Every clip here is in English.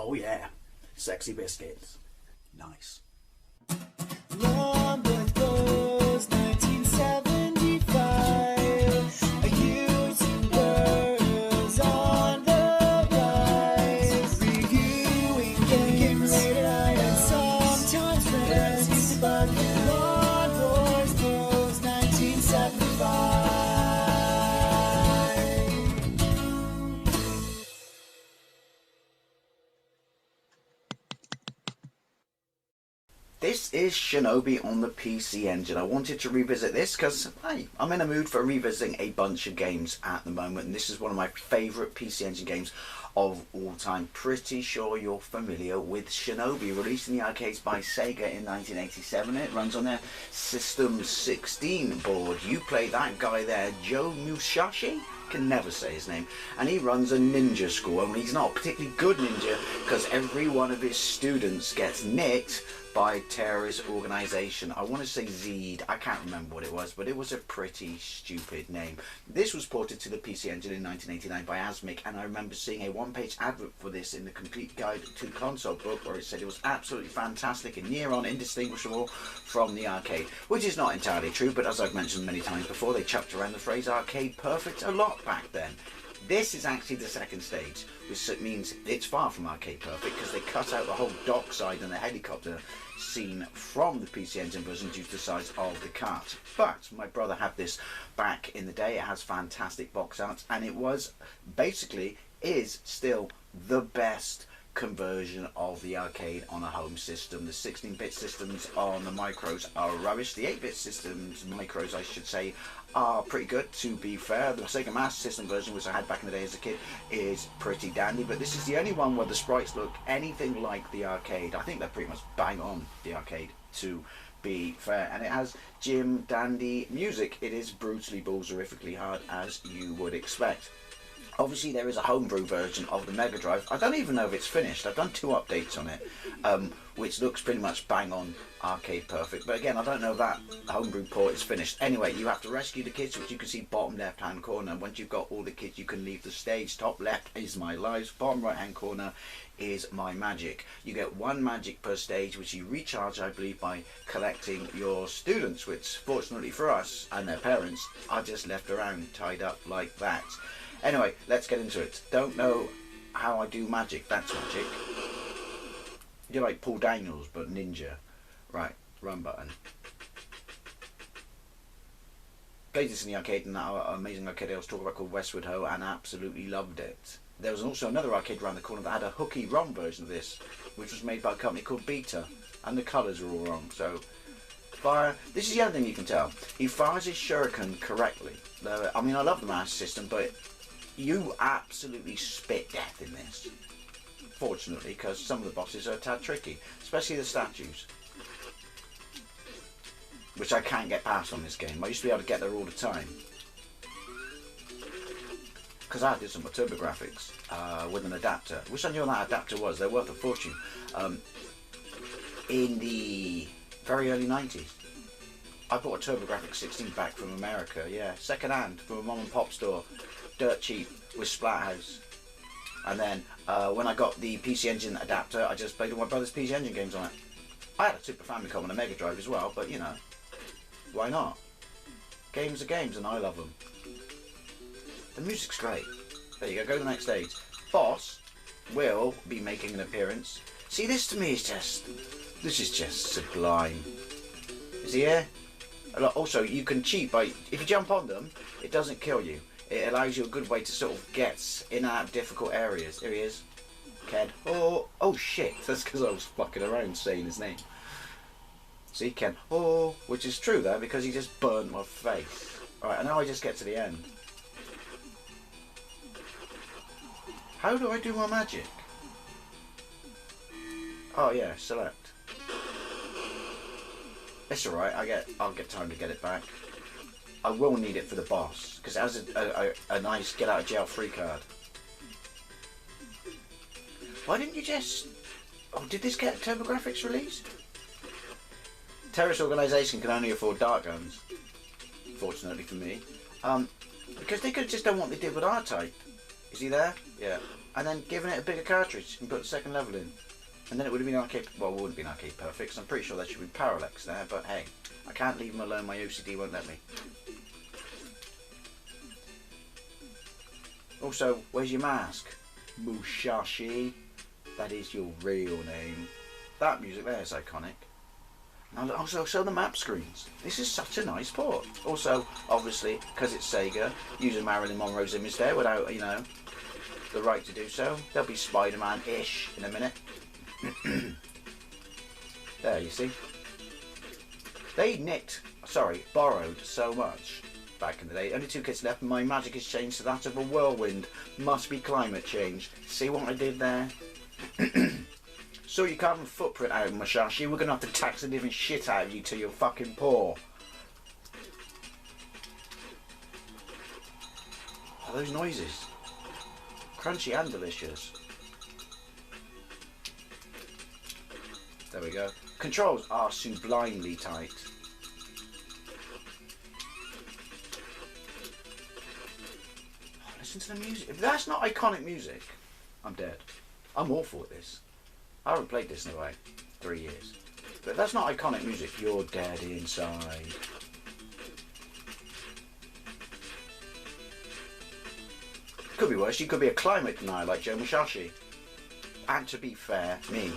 Oh yeah, sexy biscuits. Nice. Long was 1975. A YouTuber on the rise. Reviewing games late at night and sometimes friends. But Long was 1975. This is Shinobi on the PC Engine. I wanted to revisit this because, hey, I'm in a mood for revisiting a bunch of games at the moment, and this is one of my favourite PC Engine games of all time. Pretty sure you're familiar with Shinobi, released in the arcades by Sega in 1987. It runs on their System 16 board. You play that guy there, Joe Musashi? Can never say his name, and he runs a ninja school, only he's not a particularly good ninja because every one of his students gets nicked by a terrorist organisation. I want to say Zed, I can't remember what it was, but it was a pretty stupid name. This was ported to the PC Engine in 1989 by Asmic, and I remember seeing a one-page advert for this in the Complete Guide to the Console book, where it said it was absolutely fantastic and near on indistinguishable from the arcade, which is not entirely true, but as I've mentioned many times before, they chucked around the phrase arcade perfect a lot back then. This is actually the second stage, which means it's far from arcade perfect because they cut out the whole dockside and the helicopter scene from the PC Engine version due to the size of the cart. But my brother had this back in the day. It has fantastic box art, and it was basically is still the best conversion of the arcade on a home system. The 16-bit systems on the micros are rubbish. The 8-bit systems, micros I should say, are pretty good, to be fair. The Sega Master System version, which I had back in the day as a kid, is pretty dandy, but this is the only one where the sprites look anything like the arcade. I think they're pretty much bang on the arcade, to be fair, and it has Jim Dandy music. It is brutally bullserifically hard, as you would expect. Obviously there is a homebrew version of the Mega Drive. I don't even know if it's finished. I've done 2 updates on it, which looks pretty much bang on arcade perfect. But again, I don't know if that homebrew port is finished. Anyway, you have to rescue the kids, which you can see bottom left hand corner. Once you've got all the kids, you can leave the stage. Top left is my lives. Bottom right hand corner is my magic. You get 1 magic per stage, which you recharge, I believe, by collecting your students, which fortunately for us and their parents are just left around tied up like that. Anyway, let's get into it. Don't know how I do magic. That's magic. You're like Paul Daniels, but ninja. Right, run button. Played this in the arcade, and that amazing arcade I was talking about called Westward Ho, and absolutely loved it. There was also another arcade around the corner that had a hooky ROM version of this, which was made by a company called Beta, and the colours were all wrong. So, this is the other thing you can tell. He fires his shuriken correctly. I mean, I love the Master System, but you absolutely spit death in this. Fortunately, because some of the bosses are a tad tricky, especially the statues, which I can't get past on this game. I used to be able to get there all the time because I did some TurboGrafx with an adapter. Wish I knew what that adapter was. They're worth a fortune. In the very early 90s, I bought a TurboGrafx 16 back from America. Yeah, second hand from a mom and pop store. Dirt cheap with Splathouse. And then when I got the PC Engine adapter, I just played all my brother's PC Engine games on it. I had a Super Famicom and a Mega Drive as well, but you know, why not? Games are games, and I love them. The music's great. There you go to the next stage. Boss will be making an appearance. See, this to me is just, this is just sublime. Is he here? Also, you can cheat by, if you jump on them, it doesn't kill you. It allows you a good way to sort of get in and out of difficult areas. Here he is. Ken. Oh shit. That's because I was fucking around saying his name. See, Ken. Oh, which is true though, because he just burned my face. Alright, and now I just get to the end. How do I do my magic? Oh yeah, select. It's alright, I'll get time to get it back. I will need it for the boss, because it has a nice get out of jail free card. Why didn't you just... Oh, did this get TurboGrafx released? Terrorist organisation can only afford dart guns, fortunately for me. Because they could have just done what they did with R-Type. Is he there? Yeah. and then given it a bigger cartridge and put the second level in. And then it would have been arcade, well, it wouldn't have been arcade perfect, because I'm pretty sure there should be parallax there, but hey, I can't leave them alone, my OCD won't let me. Also, where's your mask? Musashi, that is your real name. That music there is iconic. And also, so the map screens. This is such a nice port. Also, obviously, because it's Sega, using Marilyn Monroe's image there without, you know, the right to do so. There'll be Spider-Man-ish in a minute. There, you see. They borrowed so much back in the day. Only 2 kits left, and my magic has changed to that of a whirlwind. Must be climate change. See what I did there? So you carbon footprint out, Musashi. We're gonna have to tax the living shit out of you till you're fucking poor. Are those noises? Crunchy and delicious. There we go. Controls are sublimely tight. Oh, listen to the music. If that's not iconic music, I'm dead. I'm awful at this. I haven't played this in about 3 years. But if that's not iconic music, you're dead inside. Could be worse. You could be a climate denier like Joe Musashi. And to be fair, me.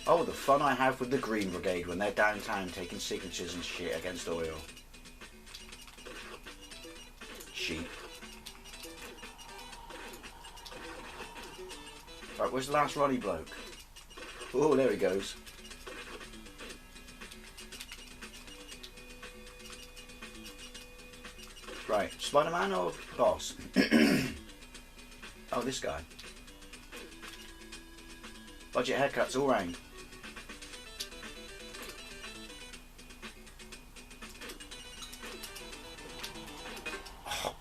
Oh, the fun I have with the Green Brigade when they're downtown taking signatures and shit against oil. Sheep. Right, where's the last Ronnie bloke? Oh, there he goes. Right, Spider-Man or boss? Oh, this guy. Budget haircuts all round. Oh,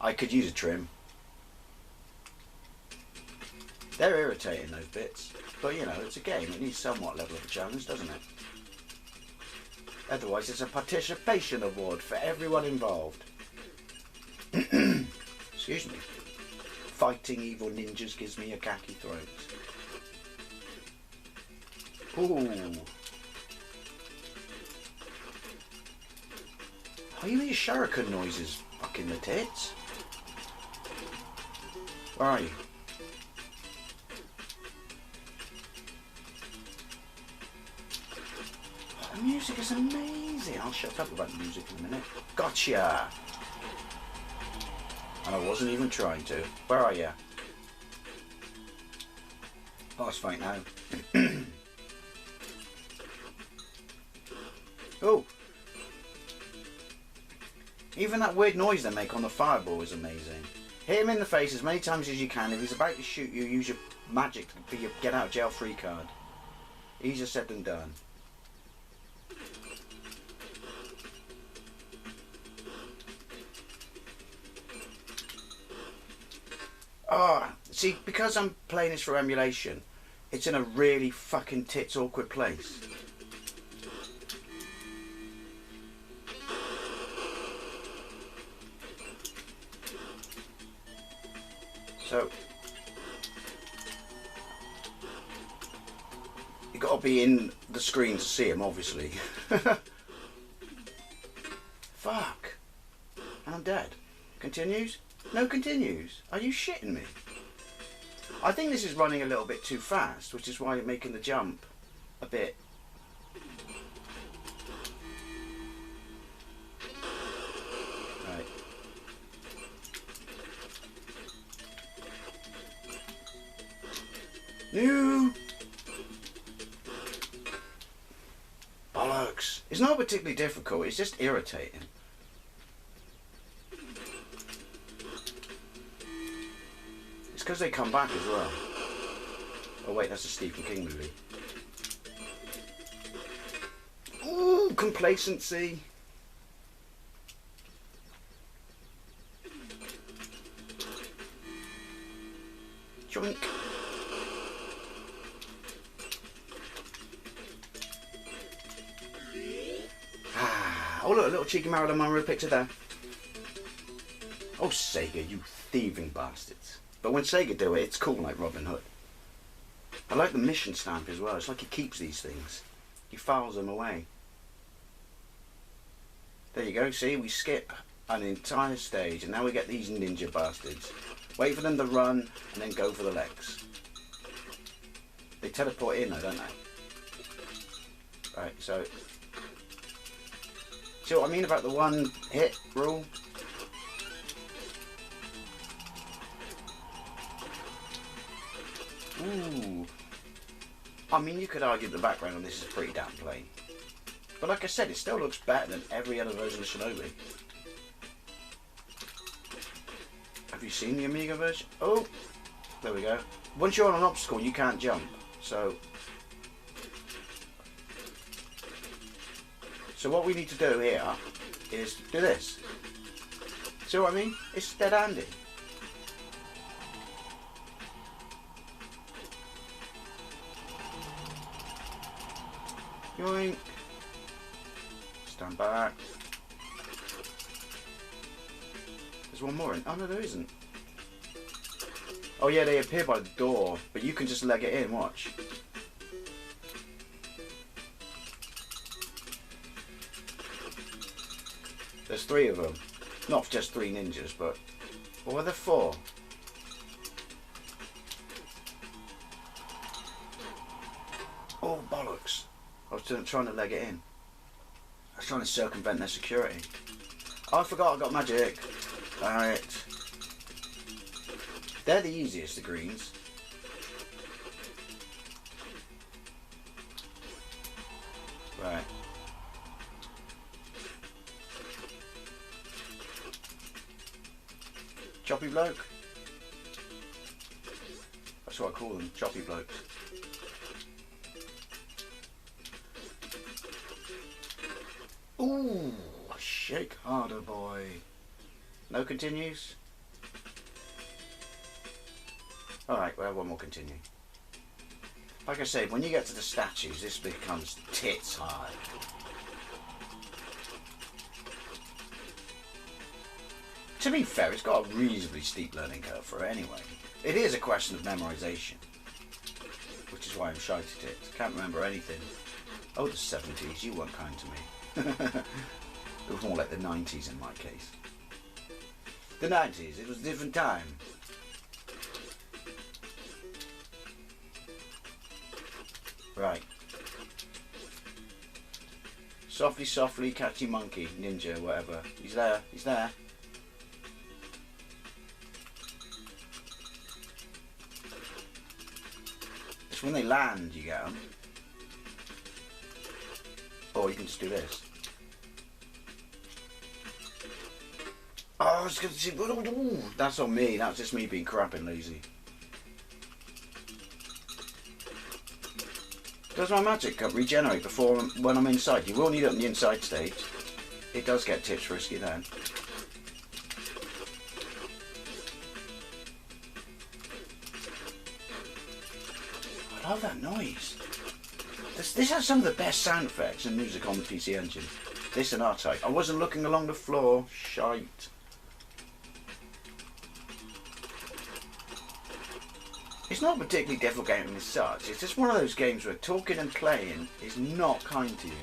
I could use a trim. They're irritating, those bits. But, you know, it's a game. It needs somewhat level of a challenge, doesn't it? Otherwise, it's a participation award for everyone involved. Excuse me. Fighting evil ninjas gives me a khaki throat. Ooh. Are you hear shuriken noises? Fucking the tits. Where are you? Oh, the music is amazing. I'll shut up about the music in a minute. Gotcha. And I wasn't even trying to. Where are you? Boss fight now. Oh! Even that weird noise they make on the fireball is amazing. Hit him in the face as many times as you can. If he's about to shoot you, use your magic for your get out of jail free card. Easier said than done. Ah, see, because I'm playing this for emulation, it's in a really fucking tits awkward place. So, you got to be in the screen to see him, obviously. Fuck. And I'm dead. Continues? No continues. Are you shitting me? I think this is running a little bit too fast, which is why you're making the jump a bit. Right. New. Bollocks. It's not particularly difficult, it's just irritating. It's because they come back as well. Oh wait, that's a Stephen King movie. Ooh, complacency. Joink. Ah, oh look, a little cheeky Marilyn Monroe picture there. Oh Sega, you thieving bastards. But when Sega do it, it's cool, like Robin Hood. I like the mission stamp as well. It's like he keeps these things. He files them away. There you go, see, we skip an entire stage and now we get these ninja bastards. Wait for them to run and then go for the legs. They teleport in though, don't they? Right, so... See what I mean about the one hit rule? Ooh. I mean, you could argue the background on this is pretty damn plain. But like I said, it still looks better than every other version of Shinobi. Have you seen the Amiga version? Oh! There we go. Once you're on an obstacle, you can't jump. So what we need to do here is do this. See what I mean? It's dead handy. Yoink. Stand back. There's one more in. Oh no, there isn't. Oh yeah, they appear by the door, but you can just leg it in, watch. There's 3 of them. Not just 3 ninjas, but... Or were there 4? Oh, bollocks. I was trying to leg it in. I was trying to circumvent their security. Oh, I forgot I got magic. Alright. They're the easiest, the greens. Right. Choppy bloke. That's what I call them, choppy blokes. Ooh, shake harder, boy. No continues? Alright, we'll have one more continue. Like I said, when you get to the statues, this becomes tits high. To be fair, it's got a reasonably steep learning curve for it anyway. It is a question of memorisation, which is why I'm shy to tits. Can't remember anything. Oh, the 70s, you weren't kind to me. It was more like the 90s in my case. The 90s, it was a different time. Right. Softly, softly, catchy monkey, ninja, whatever. He's there, he's there. It's when they land you get them. Or you can just do this. Oh, I was going to see. That's on me. That's just me being crap and lazy. Does my magic cup regenerate before when I'm inside? You will need it on the inside stage. It does get tips risky then. I love that noise. This has some of the best sound effects and music on the PC Engine. This and R-Type. I wasn't looking along the floor. Shite. It's not a particularly difficult game as such. It's just one of those games where talking and playing is not kind to you.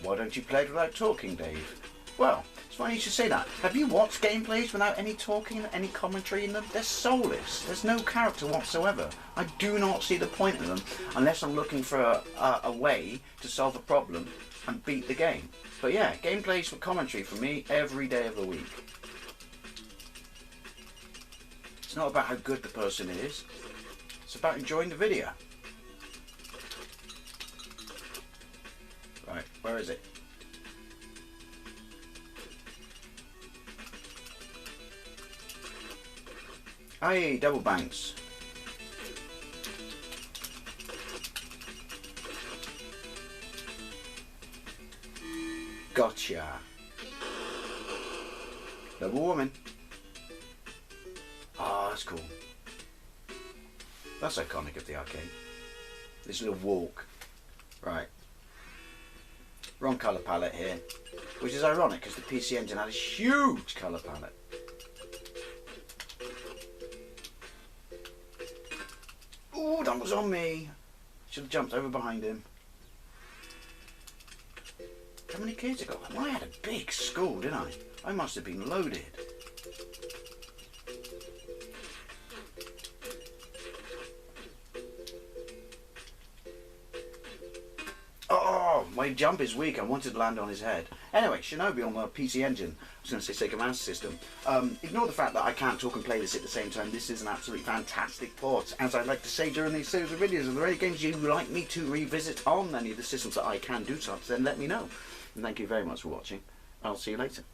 Why don't you play it without talking, Dave? Well, it's funny you should say that. Have you watched gameplays without any talking, any commentary in them? They're soulless. There's no character whatsoever. I do not see the point in them unless I'm looking for a way to solve a problem and beat the game. But yeah, gameplays for commentary for me every day of the week. It's not about how good the person is. It's about enjoying the video. Right, where is it? Aye, double banks. Gotcha. Double woman. Ah, that's cool. That's iconic of the arcade. This little walk. Right. Wrong colour palette here, which is ironic because the PC Engine had a huge colour palette. Ooh, that was on me. Should have jumped over behind him. How many kids I got? Well, I had a big school, didn't I? I must have been loaded. Oh, my jump is weak. I wanted to land on his head. Anyway, Shinobi on the PC Engine. I was going to say Sega Master System. Ignore the fact that I can't talk and play this at the same time. This is an absolutely fantastic port. As I like to say during these series of videos, are there any games you'd like me to revisit on any of the systems that I can do so, then let me know. And thank you very much for watching. I'll see you later.